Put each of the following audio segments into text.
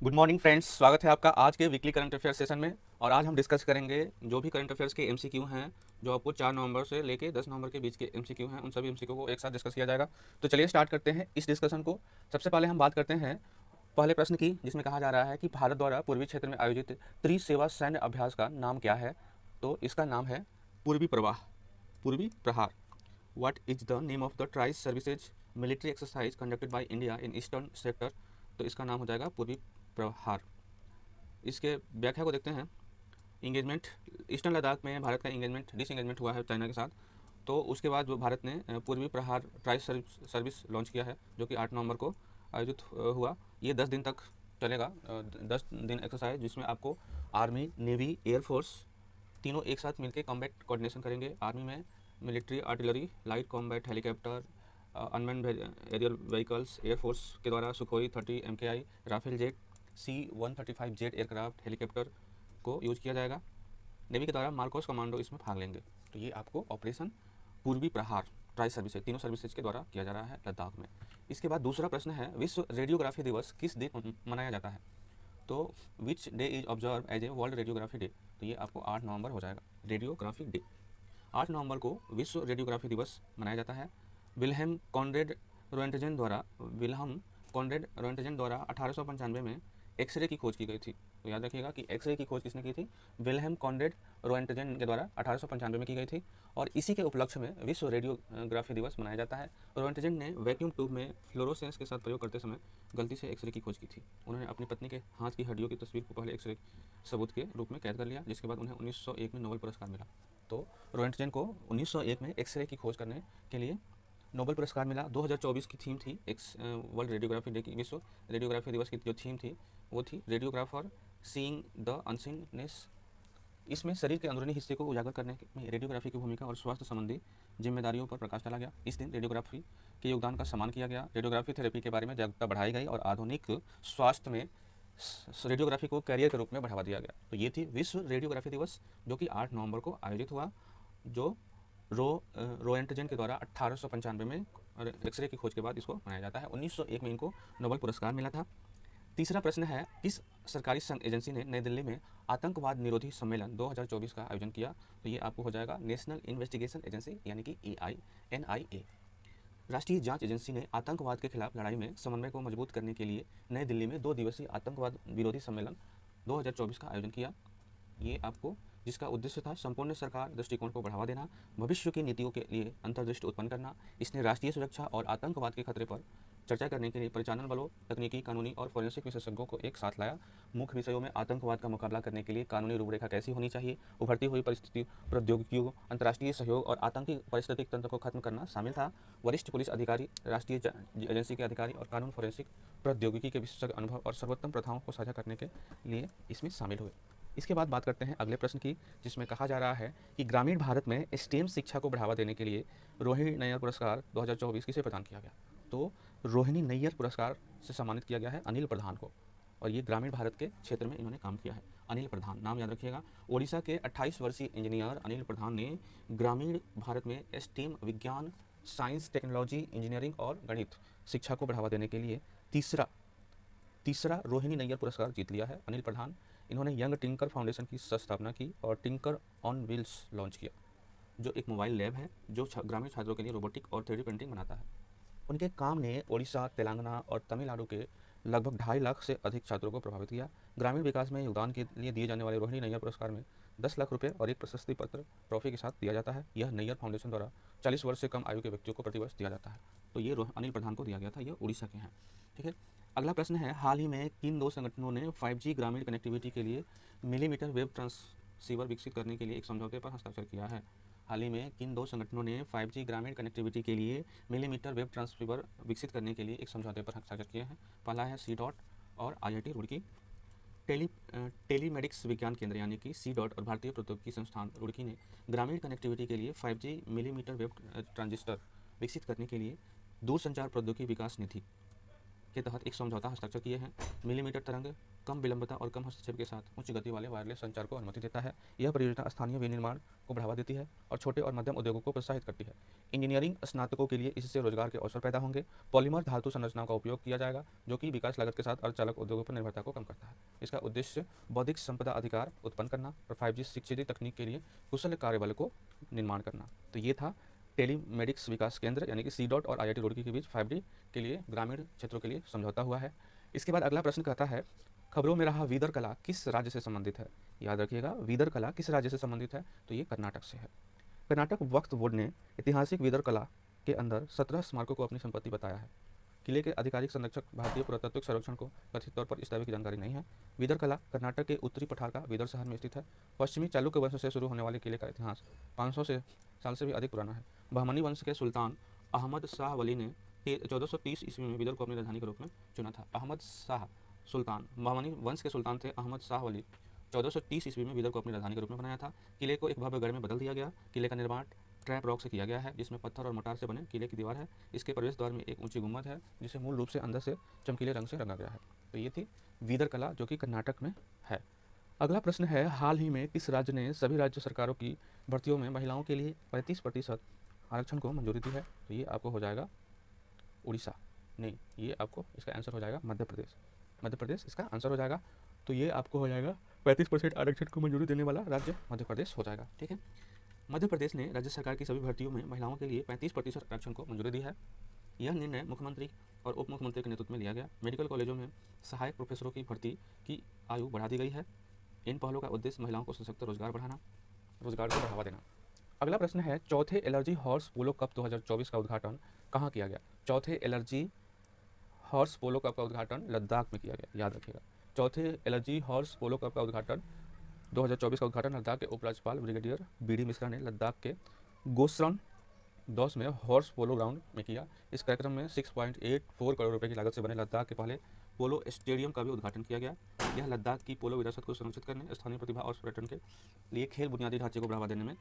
Good morning friends, स्वागत है आपका आज के वीकली करंट अफेयर सेशन में। और आज हम डिस्कस करेंगे जो भी करंट अफेयर्स के एमसीक्यू हैं, जो आपको 4 नवंबर से लेके 10 नवंबर के बीच के एमसीक्यू हैं, उन सभी एमसीक्यू को एक साथ डिस्कस किया जाएगा। तो चलिए स्टार्ट करते हैं इस डिस्कशन को। सबसे पहले हम बात करते हैं पहले प्रश्न की, जिसमें कहा जा रहा है कि भारत द्वारा पूर्वी क्षेत्र में आयोजित त्रिसेवा सैन्य अभ्यास का नाम क्या है। तो इसका नाम है पूर्वी प्रवाह, पूर्वी प्रहार। What is the name of the ट्राइस services military exercise conducted by India in eastern sector. तो इसका नाम हो जाएगा पूर्वी प्रहार। इसके व्याख्या को देखते हैं। इंगेजमेंट, ईस्टर्न लद्दाख में भारत का इंगेजमेंट डिसंगेजमेंट हुआ है चाइना के साथ। तो उसके बाद जो भारत ने पूर्वी प्रहार ट्राइस सर्विस लॉन्च किया है, जो कि 8 नवंबर को आयोजित हुआ। ये 10 दिन तक चलेगा, 10 दिन एक्सरसाइज, जिसमें आपको आर्मी, नेवी, एयरफोर्स तीनों एक साथ मिलकर कॉम्बैट कोऑर्डिनेशन करेंगे। आर्मी में military artillery, light combat helicopter, unmanned aerial vehicles, air force के द्वारा Sukhoi 30 MKI Rafale jet, C-135 jet aircraft helicopter को यूज किया जाएगा। नेवी के द्वारा मार्कोस कमांडो इसमें भाग लेंगे। तो ये आपको ऑपरेशन पूर्वी प्रहार ट्राई सर्विसेज, तीनों सर्विसेज के द्वारा किया जा रहा है लद्दाख में। इसके बाद दूसरा प्रश्न है, विश्व रेडियोग्राफी दिवस किस दिन मनाया जाता है। तो which day is observe as a world radiography day. तो ये आपको 8 नवंबर हो जाएगा, रेडियोग्राफी डे। 8 नवंबर को विश्व रेडियोग्राफी दिवस मनाया जाता है। विल्हेम कॉनरेड रोएंटजेन द्वारा 1895 में एक्सरे की खोज की गई थी। तो याद रखिएगा कि एक्सरे की खोज किसने की थी। विल्हेम कॉनरेड रोएंटजेन के द्वारा 1895 में की गई थी। और इसी के उपलक्ष्य में विश्व रेडियोग्राफी दिवस मनाया जाता है। रोएंटजेन ने वैक्यूम ट्यूब में फ्लोरोसेंस के साथ प्रयोग करते समय गलती से एक्सरे की खोज की थी। उन्होंने अपनी पत्नी के हाथ की हड्डियों की तस्वीर को पहले एक्सरे सबूत के रूप में कैद कर लिया, जिसके बाद उन्हें 1901 में नोबेल पुरस्कार मिला। तो रोएंटजेन को 1901 में एक्सरे की खोज करने के लिए नोबेल पुरस्कार मिला। 2024 की थीम थी एक्स वर्ल्ड रेडियोग्राफी डे की, विश्व रेडियोग्राफी दिवस की जो थीम थी वो थी रेडियोग्राफर सीइंग द अनसीननेस। इसमें शरीर के अंदरूनी हिस्से को उजागर करने में रेडियोग्राफी की भूमिका और स्वास्थ्य संबंधी जिम्मेदारियों पर प्रकाश डाला गया। इस दिन रेडियोग्राफी के योगदान का सम्मान किया गया। रेडियोग्राफी थेरेपी के बारे में जागरूकता बढ़ाई गई और आधुनिक स्वास्थ्य में रेडियोग्राफी को कैरियर के रूप में बढ़ावा दिया गया। तो ये थी विश्व रेडियोग्राफी दिवस, जो कि 8 नवंबर को आयोजित हुआ, जो रोएंटजेन के द्वारा 1895 में एक्सरे की खोज के बाद इसको मनाया जाता है। 1901 में इनको नोबेल पुरस्कार मिला था। तीसरा प्रश्न है, किस सरकारी संघ एजेंसी ने नई दिल्ली में आतंकवाद निरोधी सम्मेलन 2024 का आयोजन किया। तो ये आपको हो जाएगा नेशनल इन्वेस्टिगेशन एजेंसी, यानी कि NIA। राष्ट्रीय जांच एजेंसी ने आतंकवाद के खिलाफ लड़ाई में समन्वय को मजबूत करने के लिए नई दिल्ली में 2 दिवसीय आतंकवाद विरोधी सम्मेलन 2024 का आयोजन किया। ये आपको, जिसका उद्देश्य था संपूर्ण सरकार दृष्टिकोण को बढ़ावा देना, भविष्य की नीतियों के लिए अंतर्दृष्टि उत्पन्न करना। इसने राष्ट्रीय सुरक्षा और आतंकवाद के खतरे पर चर्चा करने के लिए परिचालन बलों, तकनीकी, कानूनी और फोरेंसिक विशेषज्ञों को एक साथ लाया। मुख्य विषयों में आतंकवाद का मुकाबला करने के लिए कानूनी रूपरेखा कैसी होनी चाहिए, उभरती हुई परिस्थिति प्रौद्योगिकियों, अंतर्राष्ट्रीय सहयोग और आतंकी पारिस्थितिक तंत्र को खत्म करना शामिल था। वरिष्ठ पुलिस अधिकारी, राष्ट्रीय एजेंसी के अधिकारी और कानून फोरेंसिक प्रौद्योगिकी के विशेषज्ञ अनुभव और सर्वोत्तम प्रथाओं को साझा करने के लिए इसमें शामिल हुए। इसके बाद बात करते हैं अगले प्रश्न की, जिसमें कहा जा रहा है कि ग्रामीण भारत में स्टेम शिक्षा को बढ़ावा देने के लिए रोहिणी नैयर पुरस्कार 2024 किसे प्रदान किया गया। तो रोहिणी नैयर पुरस्कार से सम्मानित किया गया है अनिल प्रधान को, और ये ग्रामीण भारत के क्षेत्र में इन्होंने काम किया है। अनिल प्रधान नाम याद रखिएगा। ओडिशा के 28 वर्षीय इंजीनियर अनिल प्रधान ने ग्रामीण भारत में स्टेम, विज्ञान, साइंस, टेक्नोलॉजी, इंजीनियरिंग और गणित शिक्षा को बढ़ावा देने के लिए तीसरा तीसरा रोहिणी नैयर पुरस्कार जीत लिया है अनिल प्रधान। इन्होंने यंग टिंकर फाउंडेशन की स्थापना की और टिंकर ऑन व्हील्स लॉन्च किया, जो एक मोबाइल लैब है जो ग्रामीण छात्रों के लिए रोबोटिक और 3D प्रिंटिंग बनाता है। उनके काम ने ओडिशा, तेलंगाना और तमिलनाडु के लगभग 2.5 लाख से अधिक छात्रों को प्रभावित किया। ग्रामीण विकास में योगदान के लिए दिए जाने वाले रोहिणी नैयर पुरस्कार में 10 लाख रुपये और एक प्रशस्ति पत्र ट्रॉफी के साथ दिया जाता है। यह नैयर फाउंडेशन द्वारा 40 वर्ष से कम आयु के व्यक्तियों को प्रतिवर्ष दिया जाता है। तो ये अनिल प्रधान को दिया गया था, ये उड़ीसा के हैं। ठीक है। अगला प्रश्न है, हाल ही में किन 2 संगठनों ने 5G ग्रामीण कनेक्टिविटी के लिए मिलीमीटर वेब ट्रांसीवर विकसित करने के लिए एक समझौते पर हस्ताक्षर किया है। हाल ही में किन 2 संगठनों ने 5G ग्रामीण कनेक्टिविटी के लिए मिलीमीटर वेब ट्रांसीवर विकसित करने के लिए एक समझौते पर हस्ताक्षर किए हैं। पहला है सी डॉट और IIT रुड़की। टेलीमेडिक्स विज्ञान केंद्र यानी कि सी डॉट और भारतीय प्रौद्योगिकी संस्थान रुड़की ने ग्रामीण कनेक्टिविटी के लिए 5G मिलीमीटर वेब ट्रांजिस्टर विकसित करने के लिए दूरसंचार प्रौद्योगिकी विकास निधि के तहत एक समझौता हस्ताक्षर किए हैं। मिलीमीटर तरंग कम विलंबता और कम हस्तक्षेप के साथ उच्च गति वाले वायरलेस संचार को अनुमति देता है। यह परियोजना स्थानीय विनिर्माण को बढ़ावा देती है और छोटे और मध्यम उद्योगों को प्रोत्साहित करती है। इंजीनियरिंग स्नातकों के लिए इससे रोजगार के अवसर पैदा होंगे। पॉलीमर धातु संरचनाओं का उपयोग किया जाएगा, जो कि विकास लागत के साथ अर्धचालक उद्योगों पर निर्भरता को कम करता है। इसका उद्देश्य बौद्धिक संपदा अधिकार उत्पन्न करना और 5G शिक्षित तकनीक के लिए कुशल कार्यबल को निर्माण करना। तो ये था टेलीमेडिक्स विकास केंद्र यानी कि CDOT और IIT रुड़की के बीच 5G के लिए ग्रामीण क्षेत्रों के लिए समझौता हुआ है। इसके बाद अगला प्रश्न कहता है, खबरों में रहा वीदर कला किस राज्य से संबंधित है? याद रखिएगा, वीदर कला किस राज्य से संबंधित है? तो ये कर्नाटक से है। कर्नाटक वक्फ बोर्ड ने ऐतिहासिक वीदर कला के अंदर 17 स्मारकों को अपनी संपत्ति बताया है। किले के आधिकारिक संरक्षक भारतीय पुरातत्विक सर्वेक्षण को कथित तौर पर इस दावे की जानकारी नहीं है। वीदर कला कर्नाटक के उत्तरी पठार का वीदर शहर में स्थित है। पश्चिमी चालुक्य वंश से शुरू होने वाले किले का इतिहास 500 साल से भी अधिक पुराना है। बहमनी वंश के सुल्तान अहमद शाह वली ने 1430 ईस्वी में वीदर को अपनी राजधानी के रूप में चुना था। अहमद शाह सुल्तान बहमनी वंश के सुल्तान थे अहमद शाह वली 1430 ईस्वी में वीदर को अपनी राजधानी के रूप में बनाया था। किले को एक भव्य गढ़ में बदल दिया गया। किले का निर्माण ट्रैप रॉक से किया गया है, जिसमें पत्थर और मोटार से बने किले की दीवार है। इसके प्रवेश द्वार में एक ऊंची गुम्बद है, जिसे मूल रूप से अंदर से चमकीले रंग से रंगा गया है। तो ये थी वीदर कला, जो कि कर्नाटक में है। अगला प्रश्न है, हाल ही में किस राज्य ने सभी राज्य सरकारों की भर्तियों में महिलाओं के लिए 35% आरक्षण को मंजूरी दी है? तो ये आपको हो जाएगा उड़ीसा, नहीं, ये आपको इसका आंसर हो जाएगा मध्य प्रदेश। मध्य प्रदेश इसका आंसर हो जाएगा। तो ये आपको हो जाएगा 35% आरक्षण को मंजूरी देने वाला राज्य मध्य प्रदेश हो जाएगा। ठीक है, मध्य प्रदेश ने राज्य सरकार की सभी भर्तियों में महिलाओं के लिए 35% आरक्षण को मंजूरी दी है। यह निर्णय मुख्यमंत्री और उप मुख्यमंत्री के नेतृत्व में लिया गया। मेडिकल कॉलेजों में सहायक प्रोफेसरों की भर्ती की आयु बढ़ा दी गई है। इन पहलों का उद्देश्य महिलाओं को सशक्त रोजगार को बढ़ावा देना। अगला प्रश्न है, चौथे एलर्जी हॉर्स पोलो कप 2024 का उद्घाटन कहाँ किया गया? चौथे एलर्जी हॉर्स पोलो कप का उद्घाटन लद्दाख में किया गया। याद रखिएगा, चौथे एलर्जी हॉर्स पोलो कप का उद्घाटन 2024 का उद्घाटन लद्दाख के उपराज्यपाल ब्रिगेडियर BD मिश्रा ने लद्दाख के गोसरन दौस में हॉर्स पोलो ग्राउंड में किया। इस कार्यक्रम में 6.84 करोड़ रुपए की लागत से बने लद्दाख के पहले पोलो स्टेडियम का भी उद्घाटन किया गया। यह लद्दाख की पोलो विरासत को संरक्षित करने, स्थानीय प्रतिभा और पर्यटन के लिए खेल बुनियादी ढांचे को बढ़ावा देने में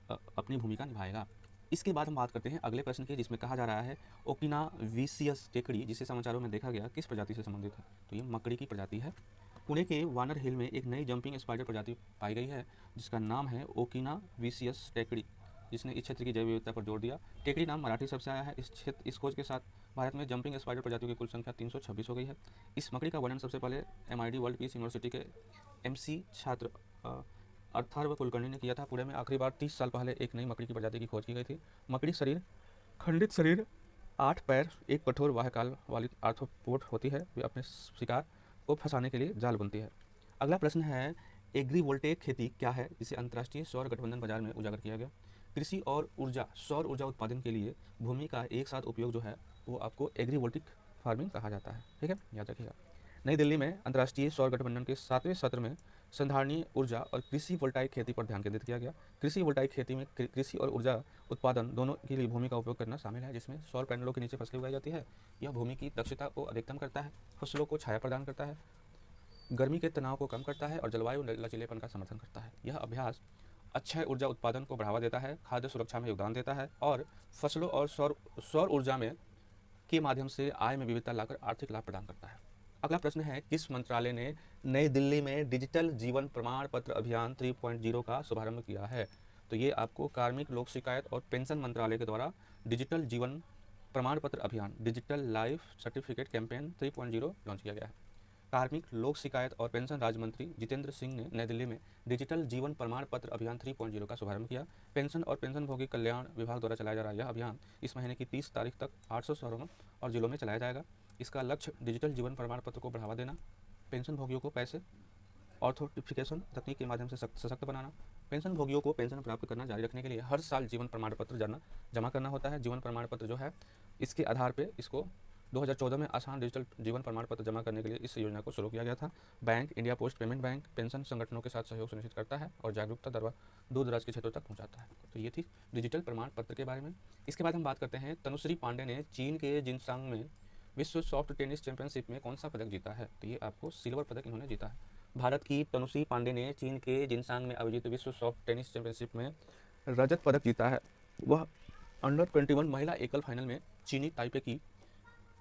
अपनी भूमिका निभाएगा। इसके बाद हम बात करते हैं अगले प्रश्न की, जिसमें कहा जा रहा है ओकिनाविसियस टेकड़ी, जिसे समाचारों में देखा गया, किस प्रजाति से संबंधित है? तो ये मकड़ी की प्रजाति है। पुणे के वानर हिल में एक नई जंपिंग स्पाइडर प्रजाति पाई गई है, जिसका नाम है ओकिनाविसियस टेकड़ी, जिसने इस क्षेत्र की जैव विविधता पर जोर दिया। टेकड़ी नाम मराठी शब्द से आया है। इस खोज के साथ भारत में जंपिंग स्पाइडर प्रजातियों की कुल संख्या 326 हो गई है। इस मकड़ी का वर्णन सबसे पहले MIT वर्ल्ड पीस यूनिवर्सिटी के MC छात्र अर्थार्व कुलकर्णी ने किया था। पुणे में आखिरी बार 30 साल पहले एक नई मकड़ी की प्रजाति की खोज की गई थी। मकड़ी खंडित शरीर, 8 पैर, एक कठोर बाह्यकाल वाली आर्थ्रोपोड होती है। वे अपने शिकार को फंसाने के लिए जाल बुनती है। अगला प्रश्न है, एग्रीवोल्टेक खेती क्या है, जिसे अंतर्राष्ट्रीय सौर गठबंधन बाजार में उजागर किया गया? कृषि और ऊर्जा, सौर ऊर्जा उत्पादन के लिए भूमि का एक साथ उपयोग जो है वो आपको एग्रीवोल्टिक फार्मिंग कहा जाता है। ठीक है, याद रखिएगा। नई दिल्ली में अंतर्राष्ट्रीय सौर गठबंधन के 7वें सत्र में संधारणीय ऊर्जा और कृषि वोल्टाइक खेती पर ध्यान केंद्रित किया गया। कृषि वोल्टाइक खेती में कृषि और ऊर्जा उत्पादन दोनों के लिए भूमि का उपयोग करना शामिल है, जिसमें सौर पैनलों के नीचे फसलें उगाई जाती है। यह भूमि की दक्षता को अधिकतम करता है, फसलों को छाया प्रदान करता है, गर्मी के तनाव को कम करता है और जलवायु लचीलेपन का समर्थन करता है। यह अभ्यास अक्षय ऊर्जा उत्पादन को बढ़ावा देता है, खाद्य सुरक्षा में योगदान देता है और फसलों और सौर ऊर्जा में के माध्यम से आय में विविधता लाकर आर्थिक लाभ प्रदान करता है। अगला प्रश्न है, किस मंत्रालय ने नई दिल्ली में डिजिटल जीवन प्रमाण पत्र अभियान 3.0 का शुभारंभ किया है? तो ये आपको कार्मिक लोक शिकायत और पेंशन मंत्रालय के द्वारा डिजिटल जीवन प्रमाण पत्र अभियान, digital life certificate campaign 3.0 launch किया गया है। कार्मिक लोक शिकायत और पेंशन राज्य मंत्री जितेंद्र सिंह ने नई दिल्ली में डिजिटल जीवन प्रमाण पत्र अभियान 3.0 का शुभारंभ किया। पेंशन और पेंशनभोगी कल्याण विभाग द्वारा चलाया जा रहा यह अभियान इस महीने की 30 तारीख तक 800 शहरों और जिलों में चलाया जाएगा। इसका लक्ष्य डिजिटल जीवन प्रमाण पत्र को बढ़ावा देना, पेंशनभोगियों को पैसे ऑथेंटिफिकेशन तकनीक के माध्यम से सशक्त बनाना, पेंशनभोगियों को पेंशन प्राप्त करना जारी रखने के लिए हर साल जीवन प्रमाण पत्र जमा करना होता है। जीवन प्रमाण पत्र जो है इसके आधार पर इसको 2014 में आसान डिजिटल जीवन प्रमाण पत्र जमा करने के लिए इस योजना को शुरू किया गया था। Bank, India post payment bank pension संगठनों के साथ सहयोग सुनिश्चित करता है और जागरूकता दूर दराज के क्षेत्रों तक पहुंचाता है। तो ये थी डिजिटल प्रमाण पत्र के बारे में। इसके बाद हम बात करते हैं, तनुश्री पांडे ने चीन के जिनसांग में विश्व सॉफ्ट टेनिस चैंपियनशिप में कौन सा पदक जीता है? तो ये आपको सिल्वर पदक इन्होंने जीता है। भारत की तनुश्री पांडे ने चीन के जिनसांग में आयोजित विश्व सॉफ्ट टेनिस चैंपियनशिप में रजत पदक जीता है। वह अंडर 21 महिला एकल फाइनल में चीनी ताइपे की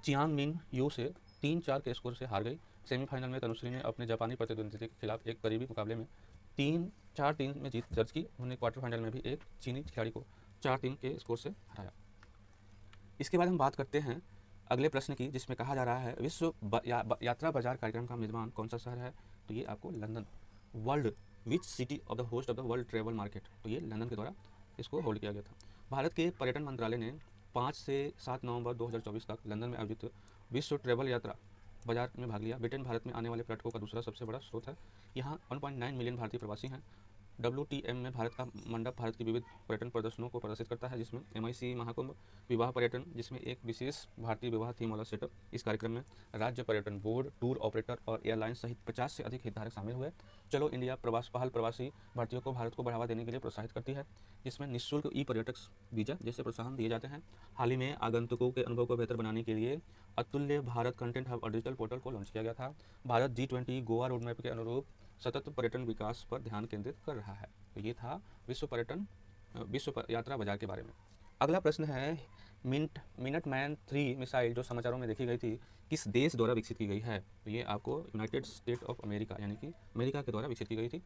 चियांग मिन यू से 3-4 के स्कोर से हार गई। सेमीफाइनल में तनुश्री ने अपने जापानी प्रतिद्वंदी के खिलाफ एक करीबी मुकाबले में 4-3 में जीत दर्ज की। उन्होंने क्वार्टर फाइनल में भी एक चीनी खिलाड़ी को 4-3 के स्कोर से हराया। इसके बाद हम बात करते हैं अगले प्रश्न की, जिसमें कहा जा रहा है विश्व यात्रा बाजार कार्यक्रम का मेजबान कौन सा शहर है? तो ये आपको London. World which city of the host of the world travel market? तो ये लंदन के द्वारा इसको होल्ड किया गया था। भारत के पर्यटन मंत्रालय ने 5 से 7 नवंबर 2024 तक लंदन में आयोजित विश्व ट्रेवल यात्रा बाजार में भाग लिया। ब्रिटेन भारत में आने वाले पर्यटकों का दूसरा सबसे बड़ा स्रोत है। यहाँ 1.9 मिलियन भारतीय प्रवासी हैं। WTM में भारत का मंडप भारत की विविध पर्यटन प्रदर्शनों को प्रदर्शित करता है, जिसमें MIC महाकुंभ, विवाह पर्यटन, जिसमें एक विशेष भारतीय विवाह थीम वाला सेटअप। इस कार्यक्रम में राज्य पर्यटन बोर्ड, टूर ऑपरेटर और एयरलाइन सहित 50 से अधिक हितधारक शामिल हुए। चलो इंडिया पहल प्रवासी भारतीयों को भारत को बढ़ावा देने के लिए प्रोत्साहित करती है, जिसमें निःशुल्क पर्यटक वीजा जैसे प्रोत्साहन दिए जाते हैं। हाल ही में आगंतुकों के अनुभव को बेहतर बनाने के लिए अतुल्य भारत कंटेंट हब और डिजिटल पोर्टल को लॉन्च किया गया था। भारत G20 गोवा रोडमैप के अनुरूप सतत पर्यटन विकास पर ध्यान केंद्रित कर रहा है। तो ये था विश्व यात्रा बाजार के बारे में। अगला प्रश्न है मिनटमैन 3 मिसाइल जो समाचारों में देखी गई थी, किस देश द्वारा विकसित की गई है? तो ये आपको यूनाइटेड स्टेट ऑफ अमेरिका यानी कि अमेरिका के द्वारा विकसित की गई थी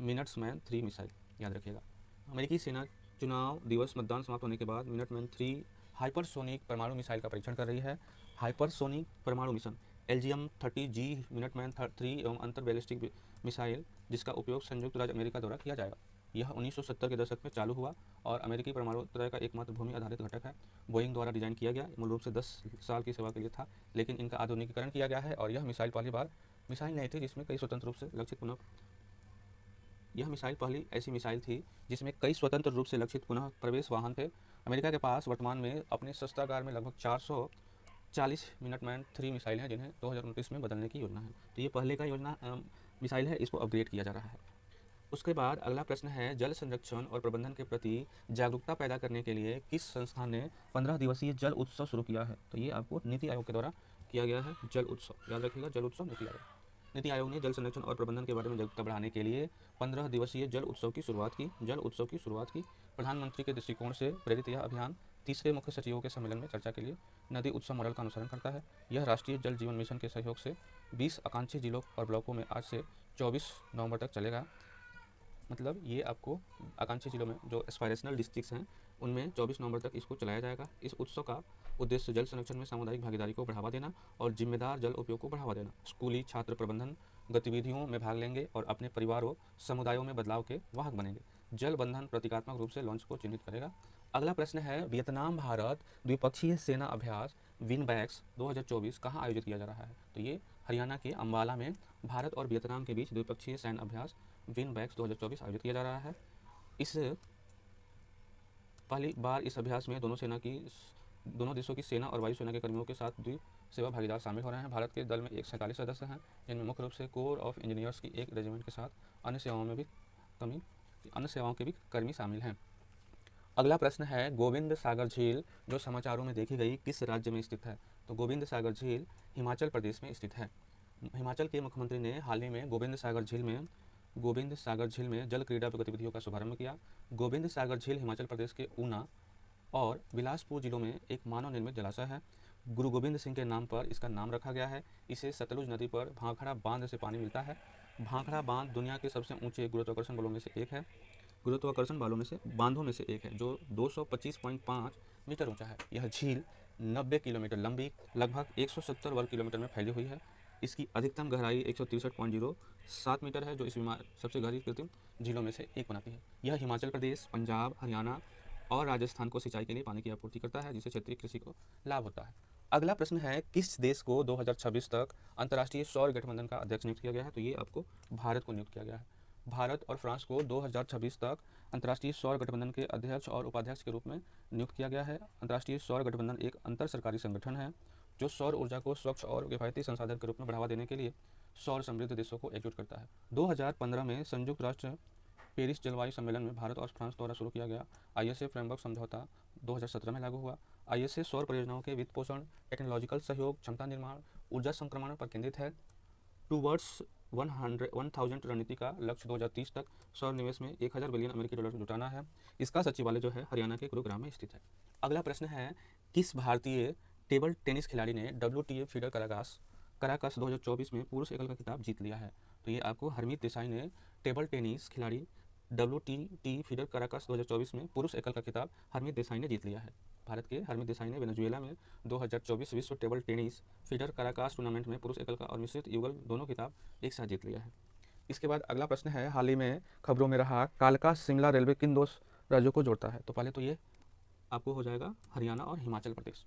मिनटमैन 3 मिसाइल, याद रखिएगा। अमेरिकी सेना चुनाव दिवस मतदान समाप्त होने के बाद मिनटमैन 3 हाइपरसोनिक परमाणु मिसाइल का परीक्षण कर रही है। हाइपरसोनिक परमाणु मिशन LGM-30G मिनटमैन 3 एवं अंतर बैलिस्टिक मिसाइल, जिसका उपयोग संयुक्त राज्य अमेरिका द्वारा किया जाएगा। यह 1970 के दशक में चालू हुआ और अमेरिकी परमाणु त्रय का एकमात्र भूमि आधारित घटक है। बोइंग द्वारा डिजाइन किया गया, मूल रूप से 10 साल की सेवा के लिए था, लेकिन इनका आधुनिकीकरण किया गया है और यह मिसाइल पहली बार मिसाइल नहीं थी जिसमें कई स्वतंत्र रूप से लक्षित पुनः यह मिसाइल पहली ऐसी मिसाइल थी जिसमें कई स्वतंत्र रूप से लक्षित पुनः प्रवेश वाहन थे। अमेरिका के पास वर्तमान में अपने शस्त्रागार में लगभग 440 मिनटमैन 3 मिसाइल हैं, जिन्हें 2029 में बदलने की योजना है। तो ये पहले का योजना मिसाइल है, इसको अपग्रेड किया जा रहा है। उसके बाद अगला प्रश्न है जल संरक्षण और प्रबंधन के प्रति जागरूकता पैदा करने के लिए किस संस्थान ने 15 दिवसीय जल उत्सव शुरू किया है? तो ये आपको नीति आयोग के द्वारा किया गया है जल उत्सव, याद रखिएगा, जल उत्सव नीति आयोग। नीति आयोग ने जल संरक्षण और प्रबंधन के बारे में जागरूकता बढ़ाने के लिए 15 दिवसीय जल उत्सव की शुरुआत की। प्रधानमंत्री के दृष्टिकोण से प्रेरित यह अभियान तीसरे मुख्य सचिवों के सम्मेलन में चर्चा के लिए नदी उत्सव मॉडल का अनुसरण करता है। यह राष्ट्रीय जल जीवन मिशन के सहयोग से 20 आकांक्षी जिलों और ब्लॉकों में आज से 24 नवंबर तक चलेगा। मतलब ये आपको आकांक्षी जिलों में जो एस्पायरेशनल डिस्ट्रिक्ट्स हैं उनमें 24 नवंबर तक इसको चलाया जाएगा। इस उत्सव का उद्देश्य जल संरक्षण में सामुदायिक भागीदारी को बढ़ावा देना और जिम्मेदार जल उपयोग को बढ़ावा देना। स्कूली छात्र प्रबंधन गतिविधियों में भाग लेंगे और अपने परिवारों समुदायों में बदलाव के वाहक बनेंगे। जल बंधन प्रतीकात्मक रूप से लॉन्च को चिन्हित करेगा। अगला प्रश्न है वियतनाम भारत द्विपक्षीय सेना अभ्यास विनबैक्स 2024 कहाँ आयोजित किया जा रहा है? तो ये हरियाणा के अम्बाला में भारत और वियतनाम के बीच द्विपक्षीय सैन्य अभ्यास विनबैक्स 2024 आयोजित किया जा रहा है। इस पहली बार इस अभ्यास में दोनों देशों की सेना और वायुसेना के कर्मियों के साथ द्वि सेवा भागीदार शामिल हो रहे हैं। भारत के दल में 47 सदस्य हैं, जिनमें मुख्य रूप से कोर ऑफ इंजीनियर्स की एक रेजिमेंट के साथ अन्य सेवाओं के भी कर्मी शामिल हैं। अगला प्रश्न है गोविंद सागर झील जो समाचारों में देखी गई किस राज्य में स्थित है? तो गोविंद सागर झील हिमाचल प्रदेश में स्थित है। हिमाचल के मुख्यमंत्री ने हाल ही में गोविंद सागर झील में जल क्रीड़ा गतिविधियों का शुभारंभ किया। गोविंद सागर झील हिमाचल प्रदेश के ऊना और बिलासपुर जिलों में एक मानव निर्मित जलाशय है। गुरु गोविंद सिंह के नाम पर इसका नाम रखा गया है। इसे सतलुज नदी पर भांखड़ा बांध से पानी मिलता है। भांखड़ा बांध दुनिया के सबसे ऊंचे गुरुत्वाकर्षण बांधों में से एक है जो 225.5 मीटर ऊंचा है। यह झील 90 किलोमीटर लंबी, लगभग 170 वर्ग किलोमीटर में फैली हुई है। इसकी अधिकतम गहराई 163.07 मीटर है, जो इस सबसे गहरी कृत्रिम झीलों में से एक बनाती है। यह हिमाचल प्रदेश, पंजाब, हरियाणा और राजस्थान को सिंचाई के लिए पानी की आपूर्ति करता है, जिससे क्षेत्रीय कृषि को लाभ होता है। अगला प्रश्न है किस देश को 2026 तक अंतर्राष्ट्रीय सौर गठबंधन का अध्यक्ष नियुक्त किया गया है? तो ये आपको भारत को नियुक्त किया गया है। भारत और फ्रांस को 2026 तक अंतर्राष्ट्रीय सौर गठबंधन के अध्यक्ष और उपाध्यक्ष के रूप में नियुक्त किया गया है। अंतर्राष्ट्रीय सौर गठबंधन एक अंतर सरकारी संगठन है जो सौर ऊर्जा को स्वच्छ और किफायती संसाधन के रूप में बढ़ावा देने के लिए सौर समृद्ध देशों को एकजुट करता है। 2015 में संयुक्त राष्ट्र पेरिस जलवायु सम्मेलन में भारत और फ्रांस द्वारा शुरू किया गया ISA फ्रेमवर्क समझौता 2017 में लागू हुआ। ISA सौर परियोजनाओं के वित्त पोषण, टेक्नोलॉजिकल सहयोग, क्षमता निर्माण, ऊर्जा संक्रमण पर केंद्रित है। टूवर्ड्स 1000 रणनीति का लक्ष्य 2030 तक सौर निवेश में 1000 बिलियन अमेरिकी डॉलर जुटाना है। इसका सचिवालय जो है हरियाणा के गुरुग्राम में स्थित है। अगला प्रश्न है किस भारतीय टेबल टेनिस खिलाड़ी ने WTA फीडर कारागास कराकस 2024 में पुरुष एकल का खिताब जीत लिया है। तो ये आपको हरमीत देसाई ने टेबल टेनिस खिलाड़ी WTT फीडर कराकस 2024 में पुरुष एकल का खिताब हरमीत देसाई ने जीत लिया है। भारत के हरमीत देसाई ने वेनेजुएला में 2024 विश्व table tennis feeder Caracas tournament में पुरुष एकल का और मिश्रित युगल दोनों खिताब एक साथ जीत लिया है। इसके बाद अगला प्रश्न है, हाल ही में खबरों में रहा कालका शिमला रेलवे किन दो राज्यों को जोड़ता है? तो पहले तो ये आपको हो जाएगा हरियाणा और हिमाचल प्रदेश।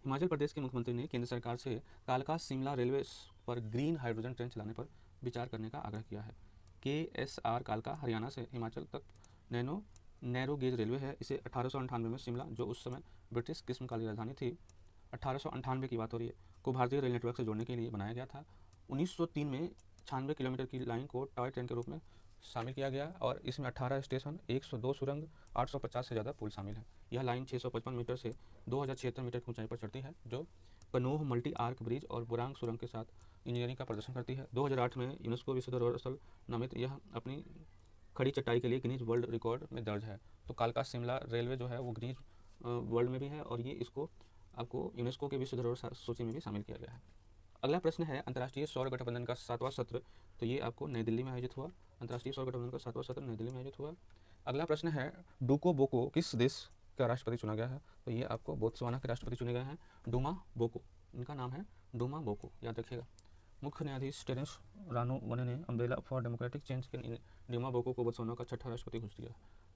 हिमाचल प्रदेश के मुख्यमंत्री ने केंद्र सरकार से कालका शिमला रेलवे पर ग्रीन हाइड्रोजन ट्रेन चलाने पर विचार करने का आग्रह किया है। KSR कालका हरियाणा से हिमाचल तक नैरो गेज रेलवे है। इसे 1898 में शिमला, जो उस समय ब्रिटिश ग्रीष्मकालीन राजधानी थी, 1898 की बात हो रही है, को भारतीय रेल नेटवर्क से जोड़ने के लिए बनाया गया था। 1903 में 96 किलोमीटर की लाइन को टॉय ट्रेन के रूप में शामिल किया गया और इसमें 18 स्टेशन, 102 सुरंग, 850 से ज़्यादा पुल शामिल है। यह लाइन 655 मीटर से 2076 मीटर की ऊंचाई पर चढ़ती है, जो कनोह मल्टी आर्क ब्रिज और बुरांग सुरंग के साथ इंजीनियरिंग का प्रदर्शन करती है। 2008 में यूनेस्को विश्व धरोहर स्थल नामित यह अपनी खड़ी चटाई के लिए गिनीज वर्ल्ड रिकॉर्ड में दर्ज है। तो कालका शिमला रेलवे जो है वो गिनीज वर्ल्ड में भी है और ये इसको आपको यूनेस्को के विश्व धरोहर सूची में भी शामिल किया गया है। अगला प्रश्न है, अंतर्राष्ट्रीय सौर गठबंधन का 7वां सत्र, तो ये आपको नई दिल्ली में आयोजित हुआ। अंतर्राष्ट्रीय सौर गठबंधन का 7वां सत्र नई दिल्ली में आयोजित हुआ। अगला प्रश्न है, डूको बोको किस देश का राष्ट्रपति चुना गया है? तो ये आपको बोत्सवाना के राष्ट्रपति चुने गए हैं, डूमा बोको, इनका नाम है डूमा बोको, याद रखिएगा। मुख्य न्यायाधीश टेरेंस रानो वने ने अम्ब्रेला फॉर डेमोक्रेटिक चेंज के डूमा बोको को बोत्सवाना का 6ठा राष्ट्रपति घोषित किया।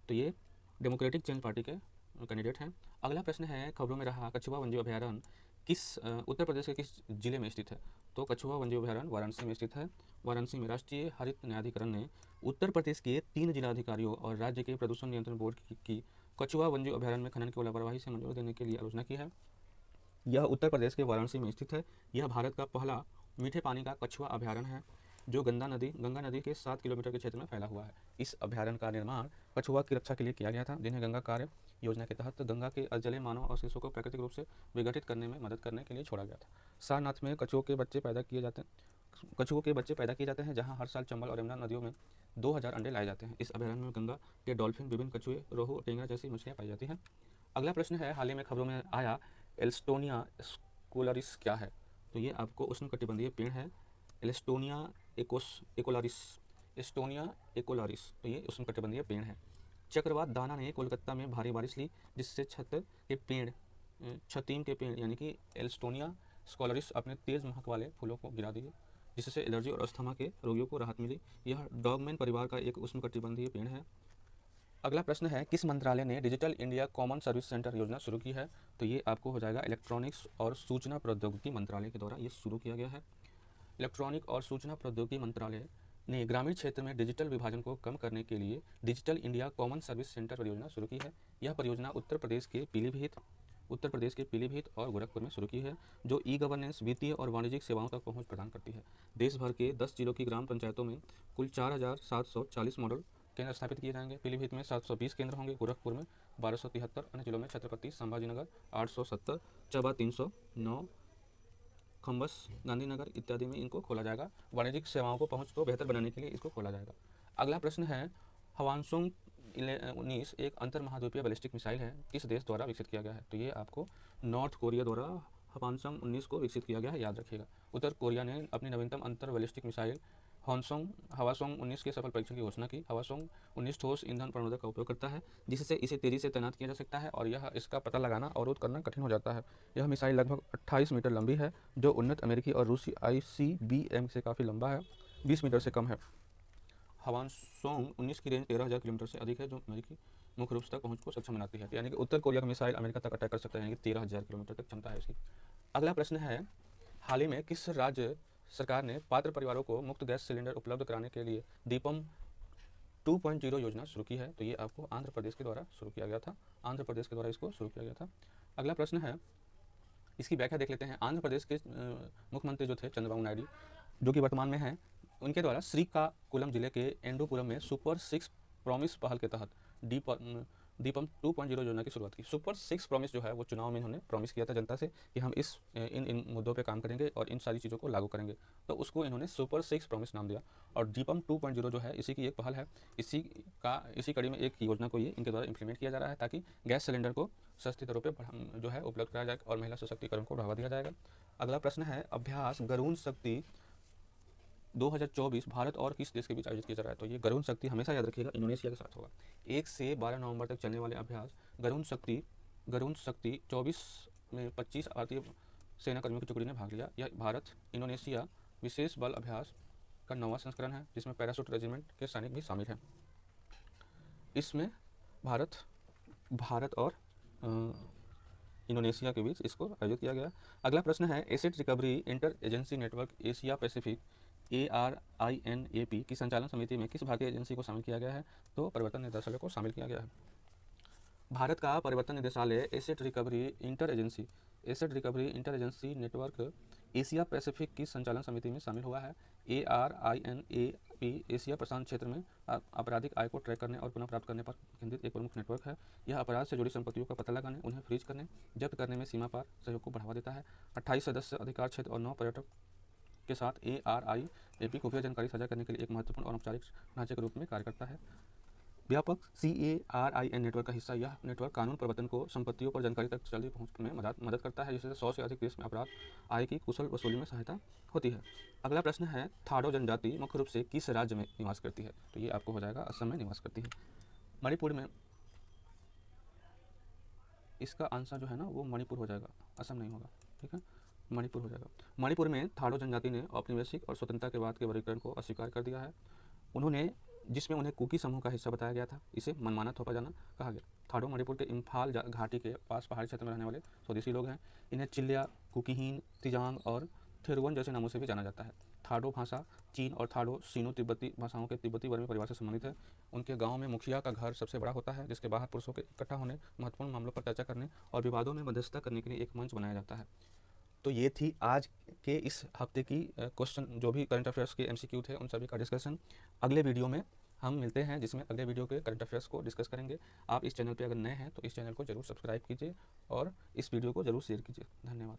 तो ये डेमोक्रेटिक चेंज पार्टी के कैंडिडेट हैं। अगला प्रश्न है, खबरों में रहा कछुआ वन्य अभयारण्य किस उत्तर प्रदेश के किस जिले में स्थित है? तो कछुआ वन्य अभयारण्य वाराणसी में स्थित है। वाराणसी में राष्ट्रीय हरित न्यायाधिकरण ने उत्तर प्रदेश के 3 जिलाधिकारियों और राज्य के प्रदूषण नियंत्रण बोर्ड की कछुआ वन्य अभयारण्य में खनन की लापरवाही से मंजूरी देने के लिए आलोचना की है। यह उत्तर प्रदेश के वाराणसी में स्थित है। यह भारत का पहला मीठे पानी का कछुआ अभयारण्य है जो गंगा नदी के 7 किलोमीटर के क्षेत्र में फैला हुआ है। इस अभयारण्य का निर्माण कछुआ की रक्षा के लिए किया गया था, जिन्हें गंगा कार्य योजना के तहत गंगा के अजले मानव अवशेषों को प्राकृतिक रूप से विघटित करने में मदद करने के लिए छोड़ा गया था। सारनाथ में कछुओं के बच्चे पैदा किए जाते हैं, जहाँ हर साल चंबल और यमुना नदियों में 2000 अंडे लाए जाते हैं। इस अभयारण्य में गंगा के डॉल्फिन, विभिन्न कछुए, रोहू, टेंगरा जैसी मछलियाँ पाई जाती हैं। अगला प्रश्न है, हाल ही में खबरों में आया एल्स्टोनिया स्कोलरिस क्या है? तो ये आपको उष्णकटिबंधीय पेड़ है, एल्स्टोनिया एकोलारिस, तो ये उष्णकटिबंधीय पेड़ है। चक्रवात दाना ने कोलकाता में भारी बारिश ली, जिससे छतीम के पेड़ यानी कि एल्स्टोनिया स्कोलरिस अपने तेज महक वाले फूलों को गिरा दिए, जिससे एलर्जी और अस्थमा के रोगियों को राहत मिली। यह डॉगमैन परिवार का एक उष्णकटिबंधीय पेड़ है। अगला प्रश्न है, किस मंत्रालय ने digital India common service centre योजना शुरू की है? तो ये आपको हो जाएगा इलेक्ट्रॉनिक्स और सूचना प्रौद्योगिकी मंत्रालय के द्वारा ये शुरू किया गया है। इलेक्ट्रॉनिक और सूचना प्रौद्योगिकी मंत्रालय ने ग्रामीण क्षेत्र में डिजिटल विभाजन को कम करने के लिए digital India common service centre परियोजना शुरू की है। यह परियोजना उत्तर प्रदेश के पीलीभीत और गोरखपुर में शुरू की है, जो ई गवर्नेंस, वित्तीय और वाणिज्यिक सेवाओं तक पहुंच प्रदान करती है। देश भर के 10 जिलों की ग्राम पंचायतों में कुल 4740 मॉडल केंद्र स्थापित किए जाएंगे। पीलीभीत में 720 केंद्र होंगे, गोरखपुर में 1273, अन्य जिलों में छत्रपति संभाजीनगर 870, चंबा 309, खम्बस, गांधीनगर इत्यादि में इनको खोला जाएगा। वाणिज्यिक सेवाओं को पहुंच को बेहतर बनाने के लिए इसको खोला जाएगा। अगला प्रश्न है, हवानसोंग 19 एक अंतर महाद्वीपीय बैलिस्टिक मिसाइल है, किस देश द्वारा विकसित किया गया है? तो ये आपको नॉर्थ कोरिया द्वारा हवानसोंग 19 को विकसित किया गया है, याद रखिएगा। उत्तर कोरिया ने अपनी नवीनतम अंतर बैलिस्टिक मिसाइल हवासोंग 19 के सफल परीक्षण की घोषणा की। हवासोंग 19 ठोस ईंधन प्रणोदक का उपयोग करता है, जिससे इसे तेजी से तैनात किया जा सकता है और यह इसका पता लगाना अवरोध करना कठिन हो जाता है। यह मिसाइल लगभग 28 मीटर लंबी है, जो उन्नत अमेरिकी और रूसी ICBM से काफ़ी लंबा है, 20 मीटर से कम है। हवासोंग 19 की रेंज 13,000 किलोमीटर से अधिक है, जो अमेरिकी मुख्य रूप तक पहुंच को सक्षम बनाती है। यानी कि उत्तर कोरिया का मिसाइल अमेरिका तक अटैक कर सकता है, यानी कि 13,000 किलोमीटर तक क्षमता है इसकी। अगला प्रश्न है, हाल ही में किस राज्य सरकार ने पात्र परिवारों को मुफ्त गैस सिलेंडर उपलब्ध कराने के लिए दीपम 2.0 योजना शुरू की है? तो ये आपको आंध्र प्रदेश के द्वारा शुरू किया गया था। आंध्र प्रदेश के द्वारा इसको शुरू किया गया था। अगला प्रश्न है, इसकी व्याख्या देख लेते हैं। आंध्र प्रदेश के मुख्यमंत्री जो थे चंद्रबाबू नायडू, जो कि वर्तमान में हैं, उनके द्वारा श्रीकाकुलम जिले के एंडोपुरम में सुपर 6 प्रॉमिस पहल के तहत दीपम 2.0 योजना की शुरुआत की। सुपर 6 प्रॉमिस जो है वो चुनाव में इन्होंने प्रॉमिस किया था जनता से कि हम इन मुद्दों पे काम करेंगे और इन सारी चीज़ों को लागू करेंगे, तो उसको इन्होंने सुपर 6 प्रॉमिस नाम दिया। और दीपम 2.0 जो है इसी की एक पहल है। इसी कड़ी में एक योजना को ये इनके द्वारा इंप्लीमेंट किया जा रहा है, ताकि गैस सिलेंडर को सस्ती दरों पर जो है उपलब्ध कराया जाए और महिला सशक्तिकरण को बढ़ावा दिया जाएगा। अगला प्रश्न है, अभ्यास गरुण शक्ति 2024 भारत और किस देश के बीच आयोजित किया जा रहा है? तो ये गरुण शक्ति हमेशा याद रखिएगा इंडोनेशिया के साथ होगा। 1 से 12 नवंबर तक चलने वाले अभ्यास गरुण शक्ति 24 में 25 भारतीय सेना कर्मियों की टुकड़ी ने भाग लिया। यह भारत इंडोनेशिया विशेष बल अभ्यास का 9वां संस्करण है, जिसमें पैराशूट रेजिमेंट के सैनिक भी शामिल हैं। इसमें भारत और इंडोनेशिया के बीच इसको आयोजित किया गया। अगला प्रश्न है, asset recovery inter agency network Asia Pacific ARINAP की संचालन समिति में किस भारतीय एजेंसी को शामिल किया गया है? तो परिवर्तन निदेशालय को शामिल किया गया है। भारत का परिवर्तन निदेशालय asset recovery inter agency network Asia Pacific की संचालन समिति में शामिल हुआ है। ARINAP एशिया प्रशांत क्षेत्र में आपराधिक आय को ट्रैक करने और पुनः प्राप्त करने पर केंद्रित एक प्रमुख नेटवर्क है। यह अपराध से जुड़ी संपत्तियों का पता लगाने, उन्हें फ्रीज करने, जब्त करने में सीमा पार सहयोग को बढ़ावा देता है। 28 सदस्य अधिकार क्षेत्र और 9 पर्यटक के साथ ARINAP खुफिया जानकारी साझा करने के लिए एक महत्वपूर्ण और औपचारिक ढांचे के रूप में कार्य करता है। व्यापक CARIN नेटवर्क का हिस्सा यह नेटवर्क कानून प्रवर्तन को संपत्तियों पर जानकारी तक जल्दी पहुंच में मदद करता है, जिससे 100 से अधिक देश में अपराध आय की कुशल वसूली में सहायता होती है। अगला प्रश्न है, थाडो जनजाति मुख्य रूप से किस राज्य में निवास करती है? तो ये आपको हो जाएगा असम में निवास करती है। मणिपुर में, इसका आंसर जो है ना वो मणिपुर हो जाएगा, असम नहीं होगा, ठीक है, मणिपुर हो जाएगा। मणिपुर में थाडो जनजाति ने औपनिवेशिक और स्वतंत्रता के बाद के वर्गीकरण को अस्वीकार कर दिया है। जिसमें उन्हें कुकी समूह का हिस्सा बताया गया था। इसे मनमाना थोपा जाना कहा गया। थाडो मणिपुर के इम्फाल घाटी के पास पहाड़ी क्षेत्र में रहने वाले स्वदेशी लोग हैं। इन्हें चिल्लिया, कुकीहीन, तिजांग और थिरुवन जैसे नामों से भी जाना जाता है। थाडो भाषा चीन और थाडो सीनो तिब्बती भाषाओं के तिब्बती वर्मी परिवार से संबंधित है। उनके गांव में मुखिया का घर सबसे बड़ा होता है, जिसके बाहर पुरुषों के इकट्ठा होने, महत्वपूर्ण मामलों पर चर्चा करने और विवादों में मध्यस्थता करने के लिए एक मंच बनाया जाता है। तो ये थी आज के इस हफ्ते की क्वेश्चन, जो भी करंट अफेयर्स के MCQ थे उन सभी का डिस्कशन। अगले वीडियो में हम मिलते हैं, जिसमें अगले वीडियो के करंट अफेयर्स को डिस्कस करेंगे। आप इस चैनल पे अगर नए हैं तो इस चैनल को जरूर सब्सक्राइब कीजिए और इस वीडियो को जरूर शेयर कीजिए। धन्यवाद।